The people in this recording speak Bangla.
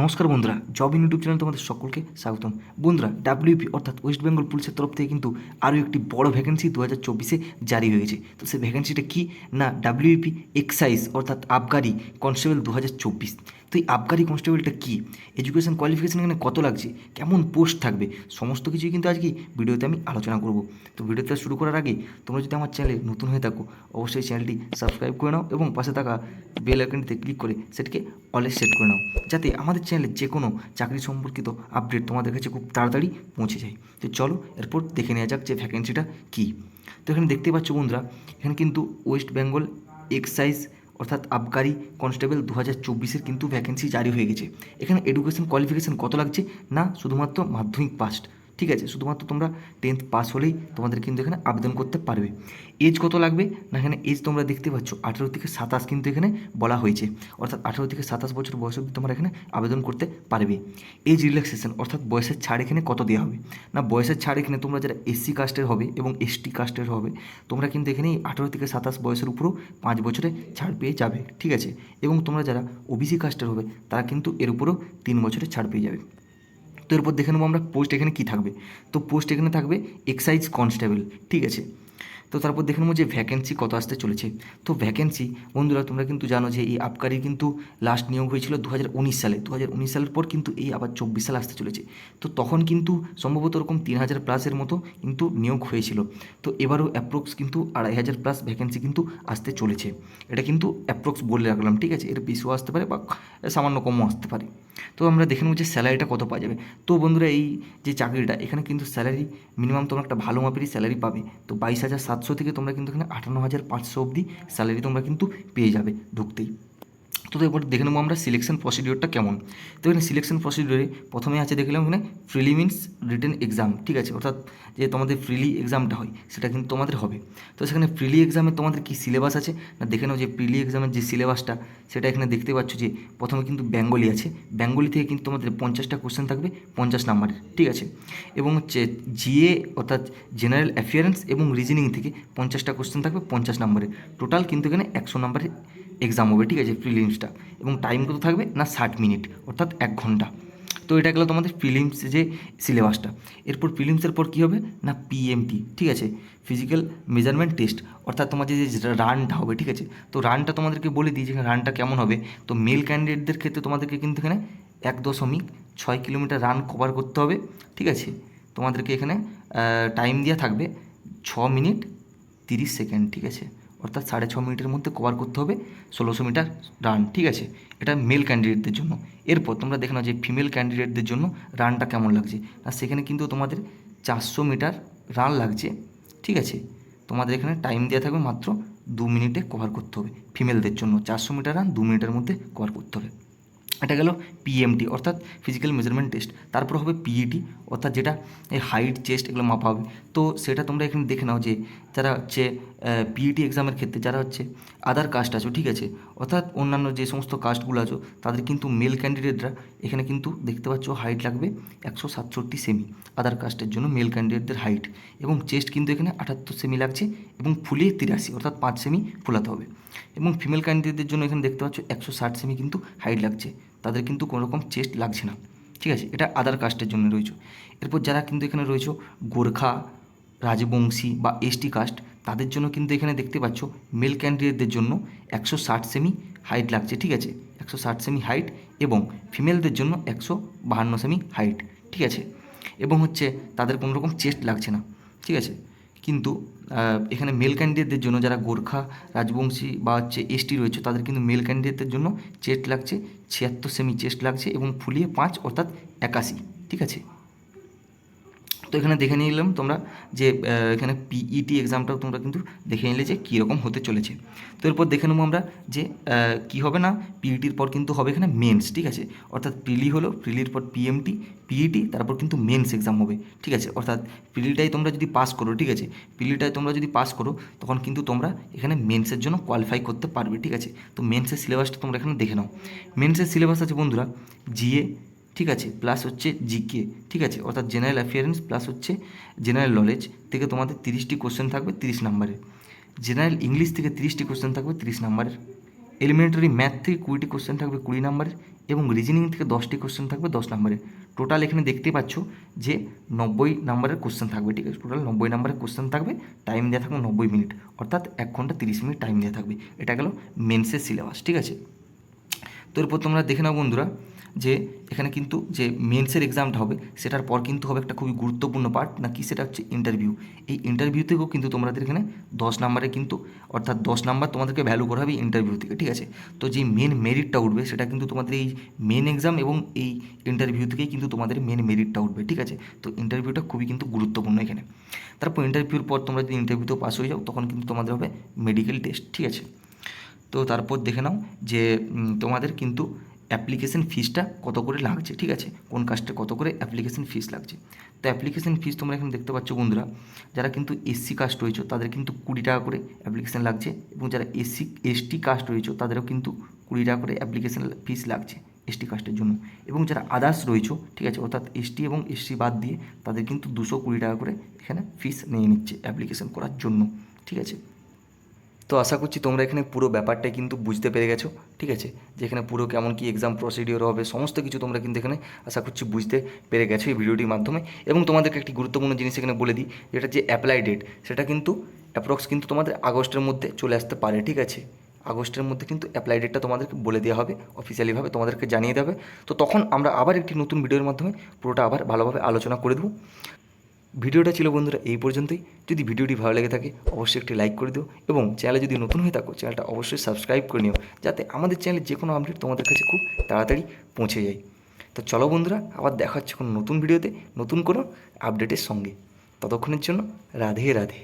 নমস্কার বন্ধুরা, জব ইন ইউটিউব চ্যানেল তোমাদের সকলকে স্বাগতম। বন্ধুরা, ডাব্লিউপি অর্থাৎ ওয়েস্ট বেঙ্গল পুলিশের তরফ থেকে কিন্তু আরও একটি বড় ভ্যাকেন্সি 2024-এ জারি হয়ে গেছে। তো সেই ভ্যাকেন্সিটা কি না, ডাব্লিউপি এক্সাইজ অর্থাৎ আবগারি কনস্টেবল 2024। তো এই আবগারি কনস্টেবলটা কি, এডুকেশন কোয়ালিফিকেশন এখানে কত লাগছে, কেমন পোস্ট থাকবে, সমস্ত কিছুই কিন্তু আজকে ভিডিওতে আমি আলোচনা করব। তো ভিডিওটা শুরু করার আগে তোমরা যদি আমার চ্যানেলে নতুন হয়ে থাকো, অবশ্যই চ্যানেলটি সাবস্ক্রাইব করে নাও এবং পাশে থাকা বেল আইকনটিতে ক্লিক করে সেটিকে অলে সেট করে নাও, যাতে আমাদের চ্যানেলে যে কোনো চাকরি সম্পর্কিত আপডেট তোমাদের কাছে খুব তাড়াতাড়ি পৌঁছে যায়। তো চলো এরপর দেখে নেওয়া যাক যে ভ্যাকেন্সিটা কী। তো এখানে দেখতে পাচ্ছ বন্ধুরা, এখানে কিন্তু ওয়েস্ট বেঙ্গল এক্সাইজ অর্থাৎ আবগারি কনস্টেবল 2024-এর কিন্তু ভ্যাকেন্সি জারি হয়ে গেছে। এখানে এডুকেশন কোয়ালিফিকেশান কত লাগছে না, শুধুমাত্র মাধ্যমিক পাস, ঠিক আছে, শুধুমাত্র তোমরা 10th পাস হলেই তোমাদের কিন্তু এখানে আবেদন করতে পারবে। এজ কত লাগবে না, এখানে এজ তোমরা দেখতে পাচ্ছ 18 থেকে 27 কিন্তু এখানে বলা হয়েছে, অর্থাৎ 18 থেকে 27 বছর বয়স অবধি তোমরা এখানে আবেদন করতে পারবে। এজ রিল্যাক্সেশন অর্থাৎ বয়সের ছাড় এখানে কত দেওয়া হবে না, বয়সের ছাড় এখানে তোমরা যারা এসসি কাস্টের হবে এবং এসটি কাস্টের হবে, তোমরা কিন্তু এখানে 18 থেকে 27 বয়সের উপরেও 5 বছরে ছাড় পেয়ে যাবে, ঠিক আছে। এবং তোমরা যারা ওবিসি কাস্টের হবে তারা কিন্তু এর উপরেও 3 বছরে ছাড় পেয়ে যাবে। তো এরপর দেখে নেবো আমরা পোস্ট এখানে কী থাকবে। তো পোস্ট এখানে থাকবে এক্সাইজ কনস্টেবল, ঠিক আছে। তো তারপর দেখে নেবো যে ভ্যাকেন্সি কত আসতে চলেছে। তো ভ্যাকেন্সি বন্ধুরা তোমরা কিন্তু জানো যে এই আবগারি কিন্তু লাস্ট নিয়োগ হয়েছিল 2019 সালে। 2019 সালের পর কিন্তু এই আবার 24 সাল আসতে চলেছে। তো তখন কিন্তু সম্ভবত ওরকম 3000 প্লাসের মতো কিন্তু নিয়োগ হয়েছিল। তো এবারও অ্যাপ্রক্স কিন্তু 2500 প্লাস ভ্যাকেন্সি কিন্তু আসতে চলেছে। এটা কিন্তু অ্যাপ্রক্স বলে রাখলাম, ঠিক আছে, এর বেশিও আসতে পারে বা সামান্য কমও আসতে পারে। তো আমরা দেখে নেব যে স্যালারিটা কত পাওয়া যাবে। তো বন্ধুরা, এই যে চাকরিটা এখানে কিন্তু স্যালারি মিনিমাম তোমরা একটা ভালো মাপেরই স্যালারি পাবে। তো 22,700 থেকে তোমরা কিন্তু এখানে 58,500 অবধি স্যালারি তোমরা কিন্তু পেয়ে যাবে ঢুকতেই। তো এরপর দেখে নেবো আমরা সিলেকশন প্রসিডিওরটা কেমন। তো এখানে সিলেকশন প্রসিডিওরে প্রথমে আছে দেখলাম এখানে প্রিলিমিনস রিটেন এক্সাম, ঠিক আছে, অর্থাৎ যে তোমাদের প্রিলি এক্সামটা হয় সেটা কিন্তু তোমাদের হবে। তো সেখানে প্রিলি এক্সামে তোমাদের কি সিলেবাস আছে না, দেখে নাও যে প্রিলি এক্সামের যে সিলেবাসটা সেটা এখানে দেখতে পাচ্ছ যে প্রথমে কিন্তু বেঙ্গলি আছে, বেঙ্গলি থেকে কিন্তু তোমাদের 50টা কোশ্চেন থাকবে 50 নাম্বারের, ঠিক আছে। এবং হচ্ছে জিএ অর্থাৎ জেনারেল অ্যাফেয়ারেন্স এবং রিজনিং থেকে 50টা কোশ্চেন থাকবে 50 নাম্বারের। টোটাল কিন্তু এখানে 100 নাম্বারের এক্সাম হবে, ঠিক আছে, প্রিলিমসটা। এবং টাইম কত থাকবে না 60 মিনিট অর্থাৎ 1 ঘন্টা। তো এটা গেলো তোমাদের প্রিলিমস যে সিলেবাসটা। এরপর প্রিলিমসের পর কী হবে না পিএমটি, ঠিক আছে, ফিজিক্যাল মেজারমেন্ট টেস্ট, অর্থাৎ তোমার যে রানটা হবে, ঠিক আছে। তো রানটা তোমাদেরকে বলে দিই যে রানটা কেমন হবে। তো মেল ক্যান্ডিডেটদের ক্ষেত্রে তোমাদেরকে কিন্তু এখানে 1.6 কিলোমিটার রান কভার করতে হবে, ঠিক আছে। তোমাদেরকে এখানে টাইম দেওয়া থাকবে 6 মিনিট 30 সেকেন্ড, ঠিক আছে, অর্থাৎ 6.5 মিনিটের মধ্যে কভার করতে হবে 1600 মিটার রান, ঠিক আছে। এটা মেল ক্যান্ডিডেটদের জন্য। এরপর তোমরা দেখে নাও যে ফিমেল ক্যান্ডিডেটদের জন্য রানটা কেমন লাগছে। আর সেখানে কিন্তু তোমাদের 400 মিটার রান লাগছে, ঠিক আছে। তোমাদের এখানে টাইম দেওয়া থাকবে মাত্র 2 মিনিটে কভার করতে হবে। ফিমেলদের জন্য 400 মিটার রান 2 মিনিটের মধ্যে কভার করতে হবে। এটা গেল পিএমটি অর্থাৎ ফিজিক্যাল মেজারমেন্ট টেস্ট। তারপর হবে পিইটি অর্থাৎ যেটা এই হাইট চেস্ট এগুলো মাপা হবে। তো সেটা তোমরা এখানে দেখে নাও যে যারা হচ্ছে পিইটি এক্সামের ক্ষেত্রে যারা হচ্ছে আদার কাস্ট আছো, ঠিক আছে, অর্থাৎ অন্যান্য যে সমস্ত কাস্টগুলো আছো তাদের কিন্তু মেল ক্যান্ডিডেটরা এখানে কিন্তু দেখতে পাচ্ছ হাইট লাগবে 167 সেমি আদার কাস্টের জন্য মেল ক্যান্ডিডেটদের হাইট। এবং চেস্ট কিন্তু এখানে 78 সেমি লাগছে এবং ফুলিয়ে 83 অর্থাৎ 5 সেমি ফোলাতে হবে। এবং ফিমেল ক্যান্ডিডেটদের জন্য এখানে দেখতে পাচ্ছ 160 সেমি কিন্তু হাইট লাগছে, তাদের কিন্তু কোনো রকম চেস্ট লাগছে না, ঠিক আছে। এটা আদার কাস্টের জন্য রয়েছে। এরপর যারা কিন্তু এখানে রয়েছে গোর্খা রাজবংশী বা এসটি কাস্ট, তাদের জন্য কিন্তু এখানে দেখতে পাচ্ছ মেল ক্যান্ডিডেটদের জন্য 160 সেমি হাইট লাগছে, ঠিক আছে, 160 সেমি হাইট। এবং ফিমেলদের জন্য 152 সেমি হাইট, ঠিক আছে। এবং হচ্ছে তাদের কোনো রকম চেস্ট লাগছে না, ঠিক আছে। কিন্তু এখানে মেল ক্যান্ডিডেটদের জন্য যারা গোর্খা রাজবংশী বা হচ্ছে এসটি রয়েছে তাদের কিন্তু মেল ক্যান্ডিডেটদের জন্য চেস্ট লাগছে 76 সেমি চেস্ট লাগছে এবং ফুলিয়ে 5 অর্থাৎ 81, ঠিক আছে। তো এখানে দেখে নিলাম তোমরা যে এখানে পিইটি এক্সামটাও তোমরা কিন্তু দেখে নিলে যে কীরকম হতে চলেছে। তো এরপর দেখে নেবো আমরা যে কী হবে না পিইটির পর কিন্তু হবে এখানে মেন্স, ঠিক আছে, অর্থাৎ প্রিলি হলো, প্রিলির পর পিএমটি পিইটি, তারপর কিন্তু মেন্স এক্সাম হবে, ঠিক আছে। অর্থাৎ প্রিলিটাই তোমরা যদি পাস করো, ঠিক আছে, প্রিলিটাই তোমরা যদি পাস করো তখন কিন্তু তোমরা এখানে মেন্সের জন্য কোয়ালিফাই করতে পারবে, ঠিক আছে। তো মেন্সের সিলেবাসটা তোমরা এখানে দেখে নাও। মেন্সের সিলেবাস আছে বন্ধুরা জিএ, ঠিক আছে, প্লাস হচ্ছে জিকে, ঠিক আছে, অর্থাৎ জেনারেল অ্যাফেয়ারেন্স প্লাস হচ্ছে জেনারেল নলেজ থেকে তোমাদের 30টি কোশ্চেন থাকবে 30 নাম্বারের। জেনারেল ইংলিশ থেকে 30টি কোশ্চেন থাকবে 30 নাম্বারের। এলিমিনেটারি ম্যাথ থেকে 20টি কোশ্চেন থাকবে 20 নাম্বারের। এবং রিজনিং থেকে 10টি কোশ্চেন থাকবে 10 নম্বরের। টোটাল এখানে দেখতে পাচ্ছ যে 90 নম্বরের কোশ্চেন থাকবে, ঠিক আছে, টোটাল 90 নম্বরের কোশ্চেন থাকবে, টাইম দেওয়া থাকবে 90 মিনিট, অর্থাৎ 1 ঘন্টা 30 মিনিট টাইম দেওয়া থাকবে। এটা গেল মেন্সের সিলেবাস, ঠিক আছে। তো এরপর তোমরা দেখে নাও বন্ধুরা যে এখানে কিন্তু যে মেন্সের এক্সামটা হবে সেটার পর কিন্তু হবে একটা খুবই গুরুত্বপূর্ণ পার্ট, নাকি সেটা হচ্ছে ইন্টারভিউ। এই ইন্টারভিউ থেকেও কিন্তু তোমাদের এখানে 10 নম্বরে কিন্তু, অর্থাৎ 10 নাম্বার তোমাদেরকে ভ্যালু করা হবে ইন্টারভিউ থেকে, ঠিক আছে। তো যে মেন মেরিটটা উঠবে সেটা কিন্তু তোমাদের এই মেন এক্সাম এবং এই ইন্টারভিউ থেকেই কিন্তু তোমাদের মেন মেরিটটা উঠবে, ঠিক আছে। তো ইন্টারভিউটা খুবই কিন্তু গুরুত্বপূর্ণ এখানে। তারপর ইন্টারভিউর পর তোমরা যদি ইন্টারভিউতেও পাস হয়ে যাও তখন কিন্তু তোমাদের হবে মেডিকেল টেস্ট, ঠিক আছে। তো তারপর দেখে নাও যে তোমাদের কিন্তু অ্যাপ্লিকেশন ফিসটা কত করে লাগছে, ঠিক আছে, কোন কাস্টে কত করে অ্যাপ্লিকেশন ফিস লাগছে। তো অ্যাপ্লিকেশন ফিস তোমরা এখানে দেখতে পাচ্ছ বন্ধুরা, যারা কিন্তু এসসি কাস্ট রয়েছে তাদের কিন্তু 20 টাকা করে অ্যাপ্লিকেশন লাগছে, এবং যারা এসটি কাস্ট রয়েছে তাদেরও কিন্তু 20 টাকা করে অ্যাপ্লিকেশন ফিস লাগছে এসটি কাস্টের জন্য। এবং যারা আদার্স রয়েছে, ঠিক আছে, অর্থাৎ এসটি এবং এসসি বাদ দিয়ে তাদের কিন্তু 220 টাকা করে এখানে ফিস নিয়ে নিচ্ছে অ্যাপ্লিকেশন করার জন্য, ঠিক আছে। তো আশা করছি তোমরা এখানে পুরো ব্যাপারটাই কিন্তু বুঝতে পেরে গেছো, ঠিক আছে, যে এখানে পুরো কেমন কি এক্সাম প্রসিডিওর হবে সমস্ত কিছু তোমরা কিন্তু এখানে আশা করছি বুঝতে পেরে গেছো এই ভিডিওটির মাধ্যমে। এবং তোমাদেরকে একটি গুরুত্বপূর্ণ জিনিস এখানে বলে দিই, যেটা যে অ্যাপ্লাই ডেট সেটা কিন্তু অ্যাপ্রক্স কিন্তু তোমাদের আগস্টের মধ্যে চলে আসতে পারে, ঠিক আছে। আগস্টের মধ্যে কিন্তু অ্যাপ্লাই ডেটটা তোমাদেরকে বলে দেওয়া হবে, অফিসিয়ালিভাবে তোমাদেরকে জানিয়ে দেবে। তো তখন আমরা আবার একটি নতুন ভিডিওর মাধ্যমে পুরোটা আবার ভালোভাবে আলোচনা করে দেবো। ভিডিওটা ছিল বন্ধুরা এই পর্যন্তই। যদি ভিডিওটি ভালো লেগে থাকে অবশ্যই একটি লাইক করে দিও, এবং চ্যানেলে যদি নতুন হয়ে থাকো চ্যানেলটা অবশ্যই সাবস্ক্রাইব করে নিও, যাতে আমাদের চ্যানেলে যে কোনো আপডেট তোমাদের কাছে খুব তাড়াতাড়ি পৌঁছে যায়। তো চলো বন্ধুরা, আবার দেখা হচ্ছে কোনো নতুন ভিডিওতে নতুন কোনো আপডেটের সঙ্গে। ততক্ষণের জন্য রাধে রাধে।